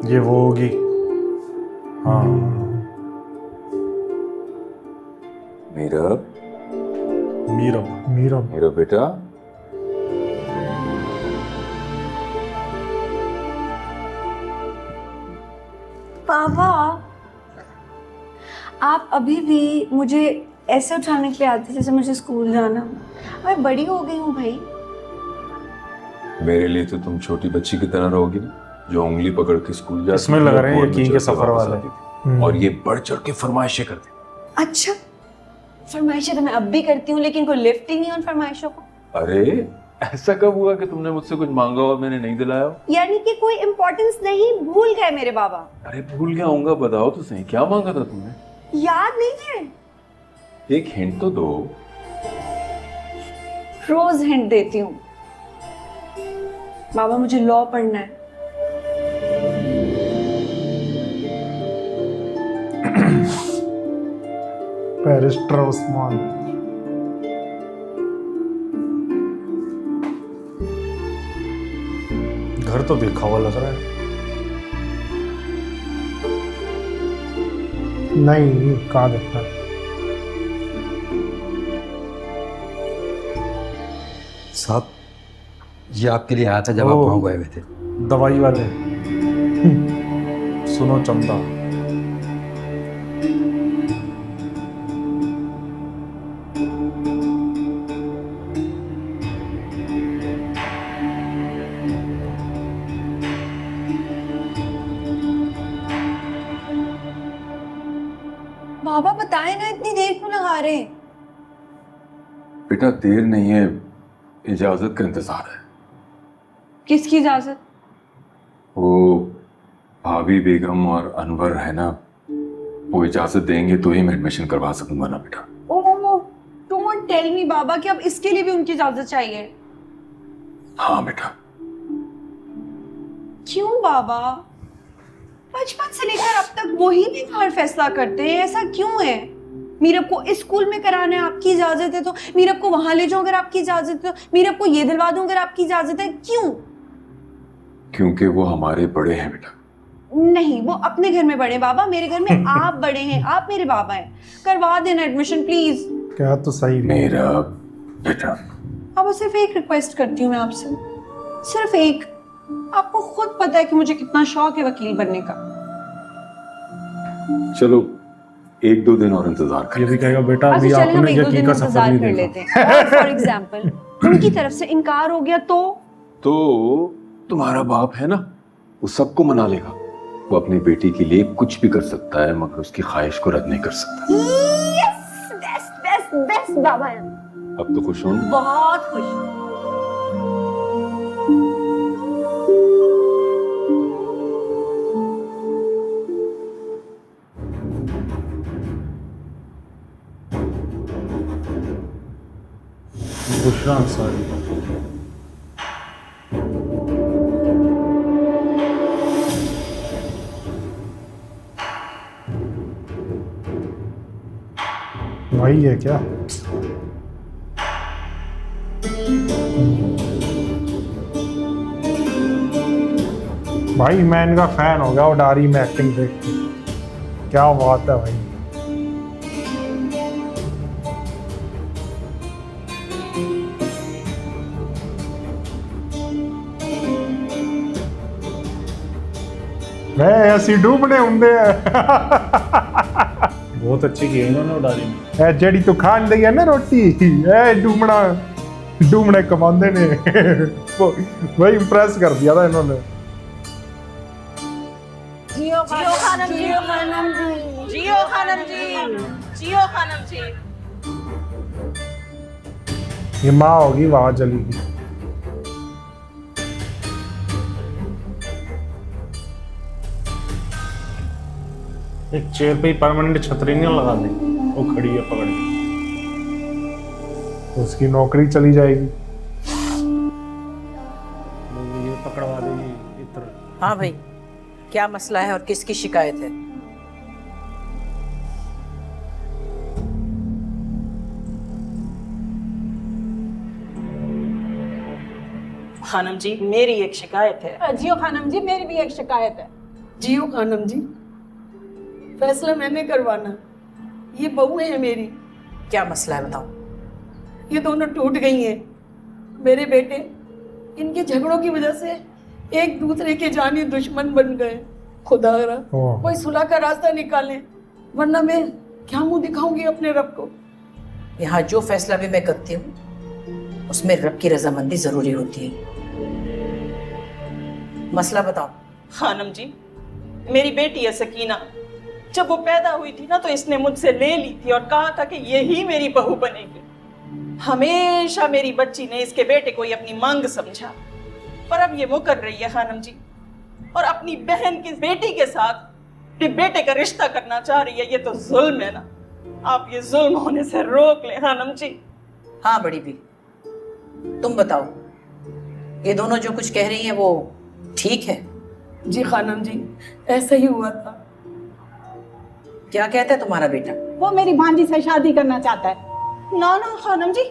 ये वो होगी। हाँ मीरब, मीरब मीरब। मीरब बेटा, पापा, आप अभी भी मुझे ऐसे उठाने के लिए आते जैसे मुझे स्कूल जाना। मैं बड़ी हो गई हूँ भाई। मेरे लिए तो तुम छोटी बच्ची की तरह रहोगी ना, जो उंगली पकड़ के स्कूल जाती इसमें थी लग और रहे हैं बोर्ड में यकीन चढ़ के के सफर वापस वाले। आती थी। और ये बढ़ चढ़ के फरमाइशें करती। अच्छा, फरमाइशें तो मैं अब भी करती हूँ, लेकिन कोई लिफ्ट ही नहीं उन फरमाइशों को। अरे ऐसा कब हुआ कि तुमने मुझसे कुछ मांगा और मैंने नहीं दिलाया हो? यानी कि कोई इम्पोर्टेंस नहीं, भूल गए मेरे बाबा। अरे भूल गया होऊंगा, बताओ तो सही, क्या मांगा था तुमने? याद नहीं है? एक हिंट तो दो। रोज हिंट देती हूँ बाबा, मुझे लॉ पढ़ना है। बैरिस्टर उस्मान। घर तो देखा हुआ लग रहा है। नहीं, कहाँ देखा है? साहब, ये आपके लिए आया था जब आप ओह। वहाँ गए हुए थे। दवाई वाले। सुनो चंदा, बाबा बताए ना, इतनी देर क्यों लगा रहे हैं? बेटा देर नहीं है, इजाजत का इंतजार है। किसकी इजाजत? वो भाभी बेगम और अनवर है ना, वो इजाजत देंगे तो ही मैं एडमिशन करवा सकूंगा ना बेटा। ओह, डोंट टेल मी बाबा कि अब इसके लिए भी उनकी इजाजत चाहिए। हाँ बेटा। क्यों बाबा? बचपन से लेकर अब तक वही भी हर फैसला करते हैं, ऐसा क्यों है? मीरब को इस स्कूल में कराना है, आपकी इजाजत है तो मीरब को वहां ले जाओ अगर आपकी इजाजत है तो मीरब को ये दिलवा दूं अगर आपकी इजाजत है। क्यों? क्योंकि वो हमारे बड़े हैं बेटा। नहीं, वो अपने घर में बड़े बाबा, मेरे घर में आप बड़े हैं, आप मेरे बाबा हैं। करवा देना एडमिशन प्लीज। क्या तो सही नहीं। मेरा बेटा, अब सिर्फ एक रिक्वेस्ट करती हूँ मैं आपसे, सिर्फ एक। आपको खुद पता है कि मुझे कितना शौक है वकील बनने का। चलो एक दो दिन और इंतजार ये कर। भी कहेगा बेटा अच्छा अभी चले, हम आपने एक दो यकीन दिन का सफर इंतजार नहीं कर देखा। लेते हैं। फॉर एग्जाम्पल उनकी तरफ से इनकार हो गया तो? तुम्हारा बाप है ना, वो सबको मना लेगा। वो अपनी बेटी के लिए कुछ भी कर सकता है, मगर उसकी ख्वाहिश को रद्द नहीं कर सकता। यस, बेस्ट बेस्ट बेस्ट बाबा है। अब तो खुश हो? बहुत खुश। बुशरा अंसारी। वही है क्या? भाई मैं इनका फैन हो गया, उडारी में एक्टिंग देख के। क्या बात है भाई। वे ऐसी डूबने होंगे। बहुत अच्छी की है इन्होंने उडारी में। ए जेडी तू खान दी है ना रोटी, ए डूबना डूबने कमांदे ने। वही इंप्रेस कर दिया था इन्होंने। जियो खानम जी, जियो खानम जी, जियो खानम जी। ये माँ होगी वहां चली गई। एक चेयर पे ही परमानेंट छतरी नहीं लगा दी, वो खड़ी है पकड़ के, तो उसकी नौकरी चली जाएगी। ये पकड़वा देगी इत्र। हाँ भाई, क्या मसला है और किसकी शिकायत है? खानम जी, मेरी एक शिकायत है। जियो खानम जी, मेरी भी एक शिकायत है। जियो खानम जी, फैसला मैंने करवाना। ये बहू है मेरी। क्या मसला है बताओ। ये दोनों टूट गई हैं। मेरे बेटे इनके झगड़ों की वजह से एक दूसरे के जानी दुश्मन बन गए। खुदारा ओह। कोई सुलह का रास्ता निकाले, वरना मैं क्या मुंह दिखाऊंगी अपने रब को। यहाँ जो फैसला भी मैं करती हूँ उसमें रब की रजामंदी जरूरी होती है। मसला बताओ। खानम जी, मेरी बेटी है सकीना। जब वो पैदा हुई थी ना तो इसने मुझसे ले ली थी और कहा था कि यही मेरी बहू बनेगी। हमेशा मेरी बच्ची ने इसके बेटे को ही अपनी मांग समझा, पर अब ये मुकर रही है खानम जी, और अपनी बहन की बेटी के साथ बेटे का रिश्ता करना चाह रही है। ये तो जुल्म है ना, आप ये जुल्म होने से रोक ले खानम जी। हाँ बड़ी भी, तुम बताओ, ये दोनों जो कुछ कह रही हैं वो ठीक है? जी खानम जी, ऐसा ही हुआ था। क्या कहता है तुम्हारा बेटा? वो मेरी भांजी से शादी करना चाहता है। ना ना खानम जी,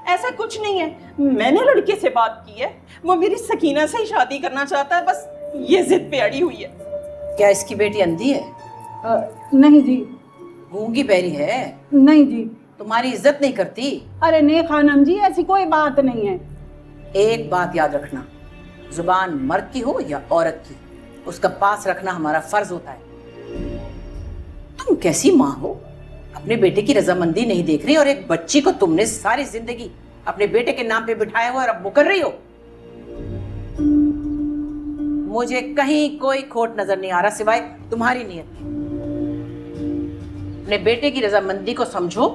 ऐसा कुछ नहीं है। मैंने लड़के से बात की है, वो मेरी सकीना से ही शादी करना चाहता है, बस ये जिद पे अड़ी हुई है। क्या इसकी बेटी अंधी है? नहीं जी, गूंगी बहरी है? नहीं जी। तुम्हारी इज्जत नहीं करती? अरे नहीं खानम जी, ऐसी कोई बात नहीं है। एक बात याद रखना, जुबान मर्द की हो या औरत की, उसका पास रखना हमारा फर्ज होता है। तुम कैसी माँ हो, अपने बेटे की रजामंदी नहीं देख रही, और एक बच्ची को तुमने सारी जिंदगी अपने बेटे के नाम पे बिठाया हुआ और अब मुकर रही हो। मुझे कहीं कोई खोट नजर नहीं आ रहा सिवाय तुम्हारी नीयत की। अपने बेटे की रजामंदी को समझो।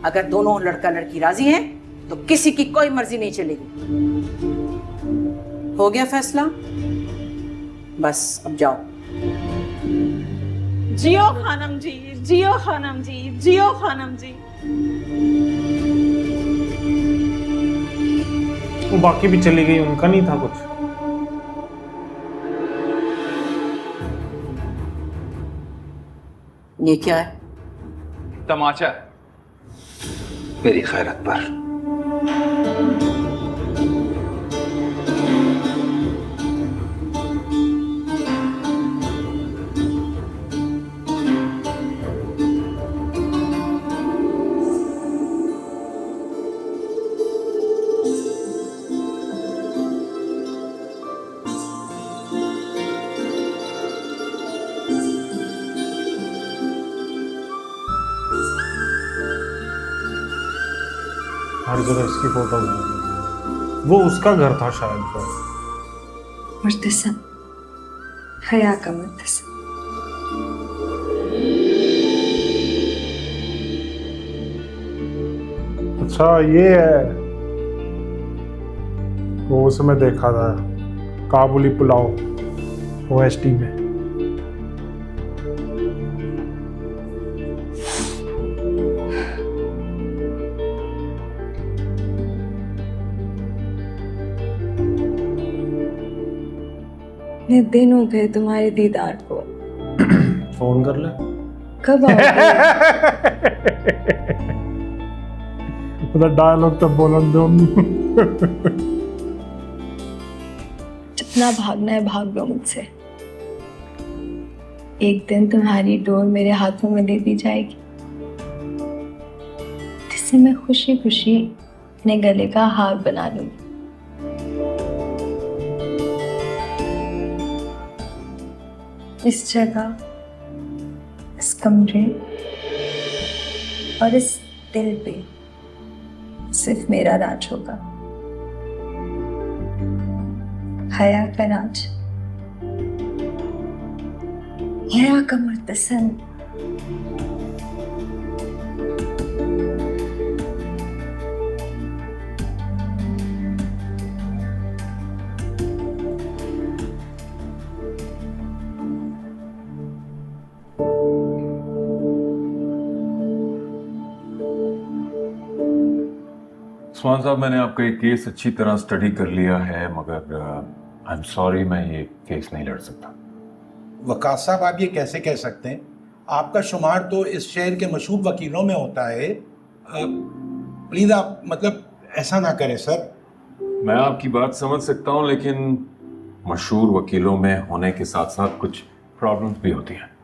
अगर दोनों लड़का लड़की राजी हैं तो किसी की कोई मर्जी नहीं चलेगी। हो गया फैसला? बस अब जाओ। जियो खानम जी, जियो खानम जी, जियो खानम जी। वो बाकी भी चली गई, उनका नहीं था कुछ। ये क्या है? तमाचा मेरी खैरत पर। हर जगह इसकी फोटोज हैं। वो उसका घर था शायद पर। मुर्तसम, हया का मुर्तसम। अच्छा ये है, वो उसमें देखा था काबुली पुलाव ओएसटी में। मैं दिन हो गए तुम्हारे दीदार को। फोन कर ले। कब आओगे? डायलॉग तो बोलन दो। जितना भागना है भाग लो मुझसे। एक दिन तुम्हारी डोर मेरे हाथों में दे दी जाएगी, जिससे मैं खुशी खुशी अपने गले का हार बना लूंगी। इस जगह, इस कमरे और इस दिल पे सिर्फ मेरा राज होगा, हया का राज, हया का मुर्तसम। उस्मान साहब, मैंने आपका ये केस अच्छी तरह स्टडी कर लिया है, मगर आई एम सॉरी, मैं ये केस नहीं लड़ सकता। वकास साहब, आप ये कैसे कह सकते हैं? आपका शुमार तो इस शहर के मशहूर वकीलों में होता है। प्लीज़ आप मतलब ऐसा ना करें सर। मैं आपकी बात समझ सकता हूँ, लेकिन मशहूर वकीलों में होने के साथ साथ कुछ प्रॉब्लम्स भी होती हैं।